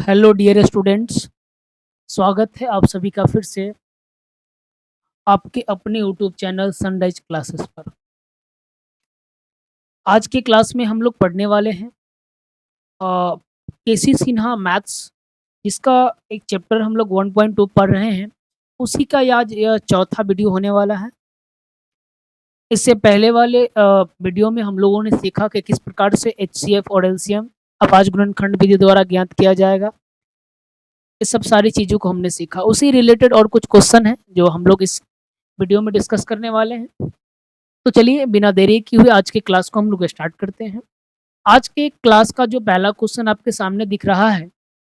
Hello dear students. स्वागत है आप सभी का फिर से आपके अपने यूट्यूब चैनल सनराइज क्लासेस पर। आज के क्लास में हम लोग पढ़ने वाले हैं केसी सिन्हा मैथ्स, जिसका एक चैप्टर हम लोग 1.2 पढ़ रहे हैं। उसी का आज यह चौथा वीडियो होने वाला है। इससे पहले वाले वीडियो में हम लोगों ने सीखा कि किस प्रकार से एचसीएफ और एलसीएम अभाज्य गुणनखंड विधि द्वारा ज्ञात किया जाएगा। इस सब सारी चीज़ों को हमने सीखा। उसी रिलेटेड और कुछ क्वेश्चन है जो हम लोग इस वीडियो में डिस्कस करने वाले हैं। तो चलिए बिना देरी किए हुए आज के क्लास को हम लोग स्टार्ट करते हैं। आज के क्लास का जो पहला क्वेश्चन आपके सामने दिख रहा है,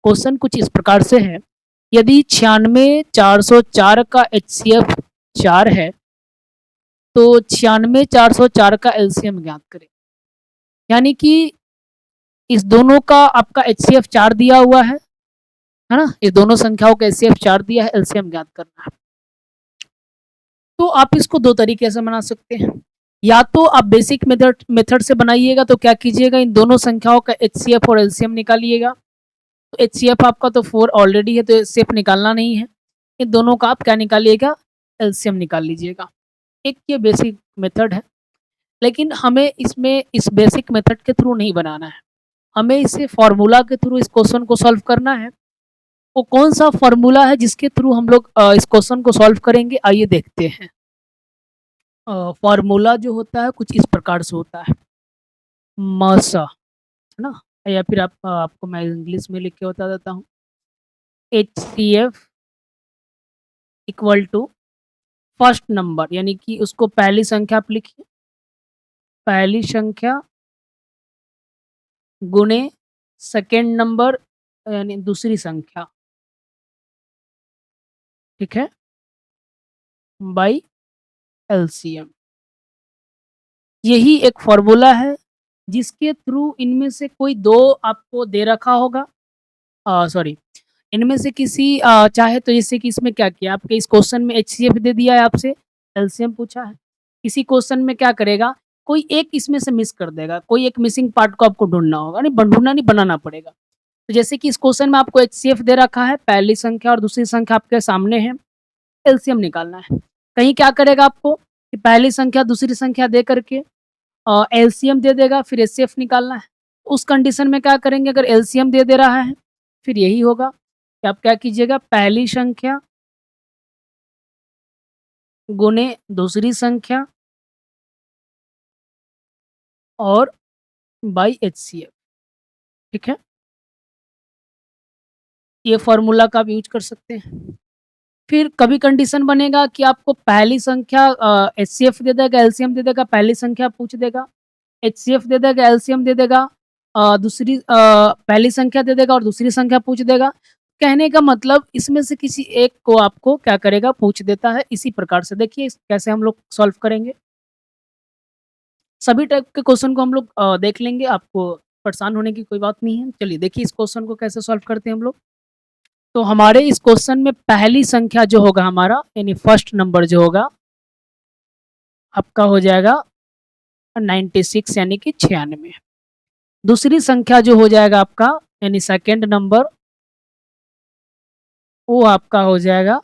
क्वेश्चन कुछ इस प्रकार से है। यदि 96,404 का एचसीएफ 4 है तो 96,404 का एलसीएम ज्ञात करें। यानी कि इस दोनों का आपका एचसीएफ 4 दिया हुआ है ना। इस दोनों संख्याओं का एचसीएफ 4 दिया है, एलसीएम ज्ञात करना है। तो आप इसको दो तरीके से बना सकते हैं। या तो आप बेसिक मेथड से बनाइएगा, तो क्या कीजिएगा, इन दोनों संख्याओं का एचसीएफ और एलसीएम निकालिएगा। तो एचसीएफ आपका तो 4 ऑलरेडी है, तो एचसीएफ निकालना नहीं है। इन दोनों का आप क्या निकालिएगा, एलसीएम निकाल लीजिएगा। एक ये बेसिक मेथड है, लेकिन हमें इसमें इस बेसिक मेथड के थ्रू नहीं बनाना है। हमें इसे फॉर्मूला के थ्रू इस क्वेश्चन को सॉल्व करना है। वो कौन सा फॉर्मूला है जिसके थ्रू हम लोग इस क्वेश्चन को सॉल्व करेंगे, आइए देखते हैं। फॉर्मूला जो होता है कुछ इस प्रकार से होता है। मसा है ना, या फिर आपको मैं इंग्लिश में लिख के बता देता हूँ। HCF equal to first number, यानी कि उसको पहली संख्या आप लिखिए, पहली संख्या गुणे सेकेंड नंबर यानी दूसरी संख्या, ठीक है, बाई एलसीएम। यही एक फॉर्मूला है जिसके थ्रू इनमें से कोई दो आपको दे रखा होगा, सॉरी, इनमें से किसी चाहे तो जैसे कि इसमें क्या किया, आपके इस क्वेश्चन में एचसीएफ दे दिया है, आपसे एलसीएम पूछा है। इसी क्वेश्चन में क्या करेगा, कोई एक इसमें से मिस कर देगा, कोई एक मिसिंग पार्ट को आपको ढूंढना होगा, नहीं ढूंढना नहीं, बनाना पड़ेगा। तो जैसे कि इस क्वेश्चन में आपको एचसीएफ दे रखा है, पहली संख्या और दूसरी संख्या आपके सामने है, एलसीएम निकालना है। कहीं क्या करेगा आपको कि पहली संख्या दूसरी संख्या दे करके एलसीएम दे देगा, फिर एचसीएफ निकालना है। उस कंडीशन में क्या करेंगे, अगर एलसीएम दे रहा है फिर यही होगा कि आप क्या कीजिएगा, पहली संख्या गुने दूसरी संख्या और बाई एचसीएफ, ठीक है। ये फॉर्मूला का आप यूज कर सकते हैं। फिर कभी कंडीशन बनेगा कि आपको पहली संख्या एचसीएफ दे देगा, एलसीएम दे देगा, पहली संख्या पूछ देगा, एचसीएफ दे देगा, एलसीएम दे देगा, दूसरी पहली संख्या दे देगा और दूसरी संख्या पूछ देगा। कहने का मतलब इसमें से किसी एक को आपको क्या करेगा, पूछ देता है। इसी प्रकार से देखिए कैसे हम लोग सॉल्व करेंगे। सभी टाइप के क्वेश्चन को हम लोग देख लेंगे, आपको परेशान होने की कोई बात नहीं है। चलिए देखिए इस क्वेश्चन को कैसे सॉल्व करते हैं हम लोग। तो हमारे इस क्वेश्चन में पहली संख्या जो होगा हमारा, यानी फर्स्ट नंबर जो होगा आपका हो जाएगा 96, यानी कि 96। दूसरी संख्या जो हो जाएगा आपका, यानी सेकेंड नंबर, वो आपका हो जाएगा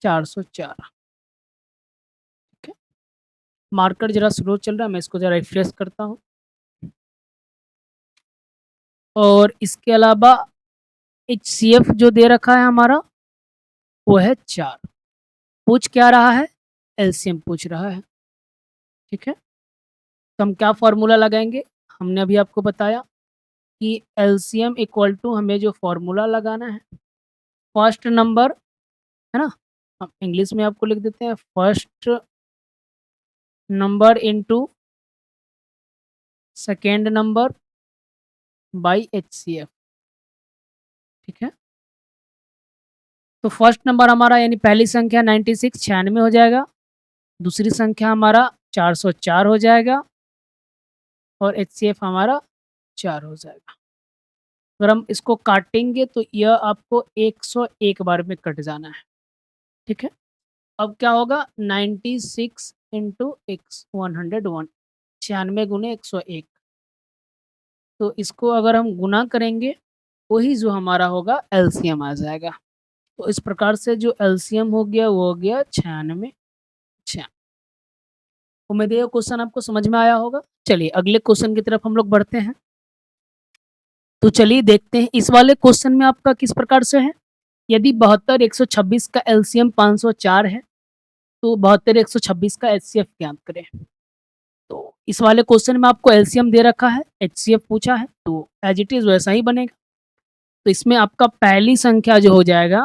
404, ठीक है। मार्कर जरा स्लो चल रहा है, मैं इसको जरा रिफ्रेश करता हूँ। और इसके अलावा HCF जो दे रखा है हमारा वो है 4। पूछ क्या रहा है, एलसीएम पूछ रहा है, ठीक है। तो हम क्या फॉर्मूला लगाएंगे, हमने अभी आपको बताया कि एलसीएम इक्वल टू हमें जो फॉर्मूला लगाना है, फर्स्ट नंबर, है ना, हम इंग्लिश में आपको लिख देते हैं, first number into second number by HCF, ठीक है। तो फर्स्ट नंबर हमारा यानी पहली संख्या 96 96 हो जाएगा, दूसरी संख्या हमारा 404 हो जाएगा और HCF हमारा 4 हो जाएगा। अगर हम इसको काटेंगे तो यह आपको 101 बार में कट जाना है, ठीक है। अब क्या होगा, 96 इंटू एक्स 101, 96 गुने 101, तो इसको अगर हम गुना करेंगे, वही जो हमारा होगा एलसीएम आ जाएगा। तो इस प्रकार से जो एलसीएम हो गया वो हो गया 96। अच्छा, उम्मीद है ये क्वेश्चन आपको समझ में आया होगा। चलिए अगले क्वेश्चन की तरफ हम लोग बढ़ते हैं। तो चलिए देखते हैं इस वाले क्वेश्चन में आपका किस प्रकार से है। यदि 72 126 का एलसीएम 504 है, तो 72 126 का एचसीएफ ज्ञात करें। तो इस वाले क्वेश्चन में आपको एलसीएम दे रखा है, एचसीएफ पूछा है, तो एज इट इज वैसा ही बनेगा। तो इसमें आपका पहली संख्या जो हो जाएगा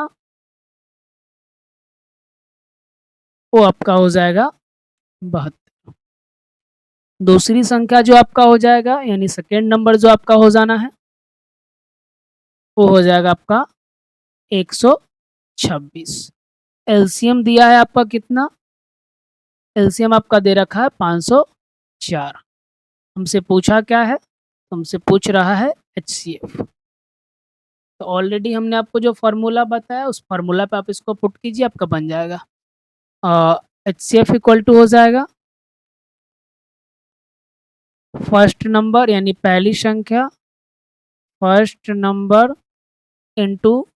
वो आपका हो जाएगा 72। दूसरी संख्या जो आपका हो जाएगा यानी सेकेंड नंबर जो आपका हो जाना है वो हो जाएगा आपका 126। एलसीएम दिया है आपका कितना, एलसीएम आपका दे रखा है 504। हमसे पूछा क्या है, हमसे पूछ रहा है एचसीएफ। तो ऑलरेडी हमने आपको जो फार्मूला बताया उस फार्मूला पे आप इसको पुट कीजिए, आपका बन जाएगा। एचसीएफ इक्वल टू हो जाएगा फर्स्ट नंबर यानी पहली संख्या, first number into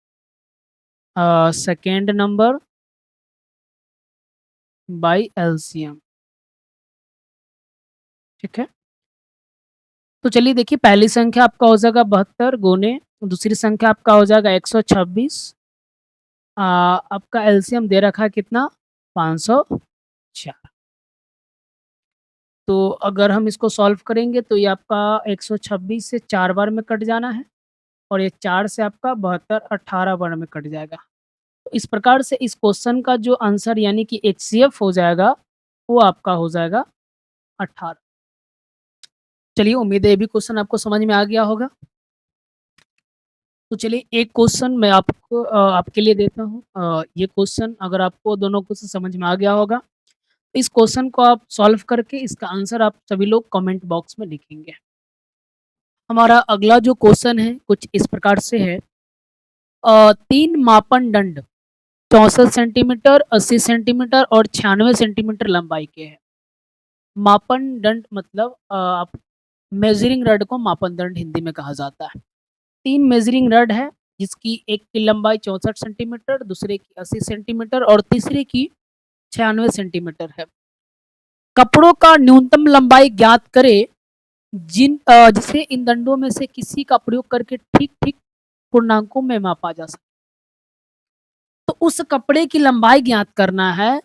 second number by LCM. ठीक है, तो चलिए देखिए पहली संख्या आपका हो जाएगा 72 गुने दूसरी संख्या आपका हो जाएगा 126। आपका एलसीएम दे रखा है कितना 504। तो अगर हम इसको सॉल्व करेंगे तो ये आपका 126 से 4 बार में कट जाना है और ये 4 से आपका 72 18 बार में कट जाएगा। तो इस प्रकार से इस क्वेश्चन का जो आंसर यानी कि एचसीएफ हो जाएगा वो आपका हो जाएगा 18। चलिए उम्मीद है ये भी क्वेश्चन आपको समझ में आ गया होगा। तो चलिए एक क्वेश्चन मैं आपको आपके लिए देता हूँ। ये क्वेश्चन अगर आपको दोनों क्वेश्चन समझ में आ गया होगा, इस क्वेश्चन को आप सॉल्व करके इसका आंसर आप सभी लोग कमेंट बॉक्स में लिखेंगे। हमारा अगला जो क्वेश्चन है कुछ इस प्रकार से है। 3 मापन दंड 64 सेंटीमीटर, 80 सेंटीमीटर और 96 सेंटीमीटर लंबाई के हैं। मापन दंड मतलब आप मेजरिंग रड को मापन दंड हिंदी में कहा जाता है। 3 मेजरिंग रड है जिसकी एक की लंबाई 64 सेंटीमीटर, दूसरे की 80 सेंटीमीटर और तीसरे की 96 सेंटीमीटर है। कपड़ों का न्यूनतम लंबाई ज्ञात करे जिसे इन दंडों में से किसी का प्रयोग करके ठीक-ठीक पूर्णांकों में मापा जा सके। तो उस कपड़े की लंबाई ज्ञात करना है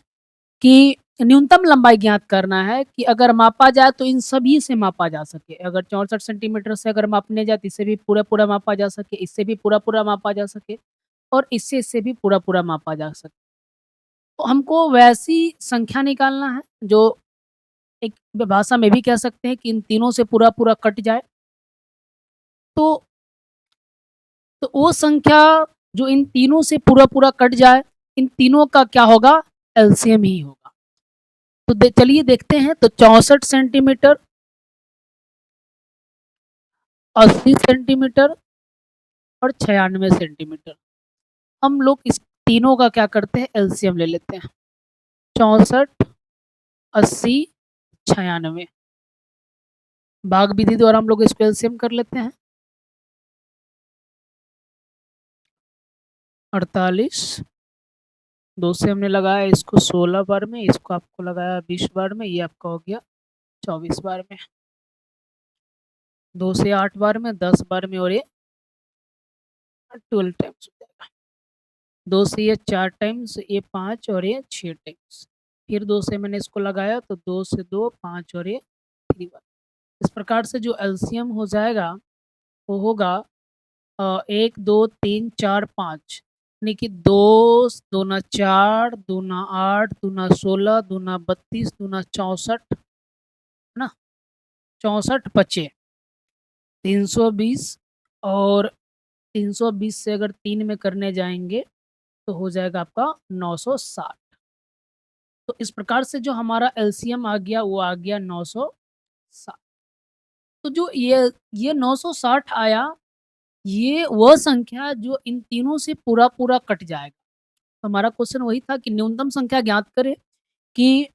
कि न्यूनतम लंबाई ज्ञात करना है कि अगर मापा जाए तो इन सभी से मापा जा सके। अगर 64 सेंटीमीटर से अगर मापने जाए तो इससे भी पूरा-पूरा मापा जा सके, इससे भी पूरा-पूरा मापा जा सके और इससे भी पूरा-पूरा मापा जा सके। तो हमको वैसी संख्या निकालना है जो एक भाषा में भी कह सकते हैं कि इन तीनों से पूरा-पूरा कट जाए। तो तो वो संख्या जो इन तीनों से पूरा-पूरा कट जाए, इन तीनों का क्या होगा? एलसीएम ही होगा। तो चलिए देखते हैं। तो 64 सेंटीमीटर, 80 सेंटीमीटर और 96 सेंटीमीटर। हम लोग इस तीनों का क्या करते हैं? एलसीएम ले लेते हैं। 64, 80, 96 भाग विधि द्वारा हम लोग इसको एलसीएम कर लेते हैं। 48, 2 से हमने लगाया इसको 16 बार में, इसको आपको लगाया 20 बार में, ये आपका हो गया 24 बार में। 2 से 8 बार में, 10 बार में और ये 12 टाइम्स हो जाएगा। 2 से ये 4 टाइम्स, ये 5 और ये 6 टाइम्स। फिर 2 से मैंने इसको लगाया तो 2 से 2, 5 और ये 3 बार। इस प्रकार से जो एलसीएम हो जाएगा वो होगा 1, 2, 3, 4, 5 यानी कि 2 दूना 4, दूना 8, दूना 16, दूना 32, दूना 64, है ना? 64 बचे 320 और 320 से अगर 3 में करने जाएँगे तो हो जाएगा आपका 960। तो इस प्रकार से जो हमारा एलसीएम आ गया वो आ गया 960। तो जो ये 960 आया, ये वह संख्या जो इन तीनों से पूरा-पूरा कट जाएगा। हमारा क्वेश्चन वही था कि न्यूनतम संख्या ज्ञात करें कि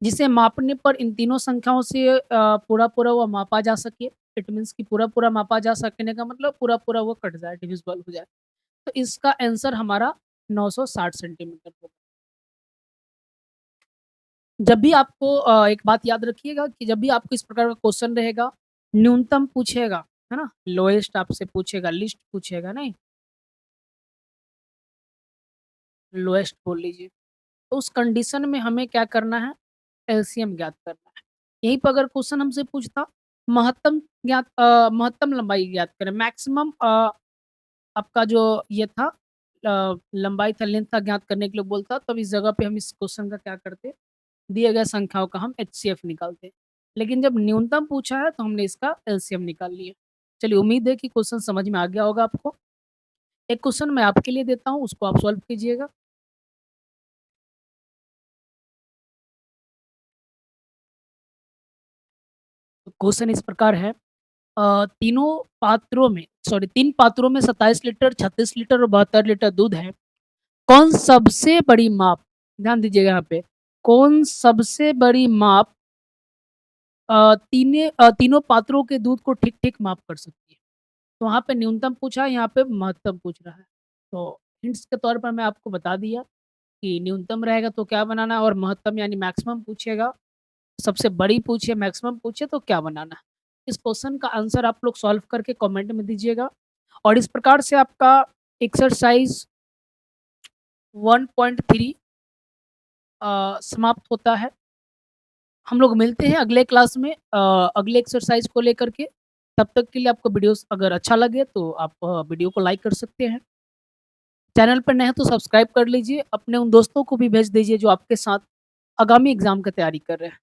जिसे मापने पर इन तीनों संख्याओं से पूरा-पूरा वो मापा जा सके। इट मीन्स कि पूरा-पूरा मापा जा सकने का मतलब पूरा-पूरा वो कट जाए, डिविजिबल हो जाए। तो इसका आंसर हमारा 960 सेंटीमीटर होगा। जब भी आपको एक बात याद रखिएगा कि जब भी आपको इस प्रकार का क्वेश्चन रहेगा, न्यूनतम पूछेगा, है ना? लोएस्ट आपसे पूछेगा, लिस्ट पूछेगा नहीं, लोएस्ट बोल लीजिए। तो उस कंडीशन में हमें क्या करना है? एलसीएम ज्ञात करना है। यहीं पे अगर क्वेश्चन हमसे पूछता महत्तम लंबाई ज्ञात करें, मैक्सिमम आपका जो ये था लंबाई था, लेंथ था ज्ञात करने के लिए बोलता, तब इस जगह पे हम इस क्वेश्चन का क्या करते, दिए गए संख्याओं का हम एचसीएफ निकालते। लेकिन जब न्यूनतम पूछा है तो हमने इसका एलसीएम निकाल लिया। चलिए उम्मीद है कि क्वेश्चन समझ में आ गया होगा आपको। एक क्वेश्चन मैं आपके लिए देता हूँ, उसको आप सॉल्व कीजिएगा। तो क्वेश्चन इस प्रकार है, तीनों पात्रों में 3 पात्रों में 27 लीटर, 36 लीटर और 72 लीटर दूध है। कौन सबसे बड़ी माप, ध्यान दीजिएगा यहाँ पे, कौन सबसे बड़ी माप तीनों पात्रों के दूध को ठीक-ठीक माप कर सकती है? तो वहाँ पे न्यूनतम पूछा है, यहाँ पे महत्तम पूछ रहा है। तो हिंट्स के तौर पर मैं आपको बता दिया कि न्यूनतम रहेगा तो क्या बनाना है और महत्तम यानी मैक्सिमम पूछेगा, सबसे बड़ी पूछे, मैक्सिमम पूछे तो क्या बनाना है। इस क्वेश्चन का आंसर आप लोग सॉल्व करके कमेंट में दीजिएगा और इस प्रकार से आपका एक्सरसाइज़ 1.3 समाप्त होता है। हम लोग मिलते हैं अगले क्लास में अगले एक्सरसाइज़ को लेकर के। तब तक के लिए आपको वीडियोस अगर अच्छा लगे तो आप वीडियो को लाइक कर सकते हैं। चैनल पर नए हैं तो सब्सक्राइब कर लीजिए। अपने उन दोस्तों को भी भेज दीजिए जो आपके साथ आगामी एग्ज़ाम की तैयारी कर रहे हैं।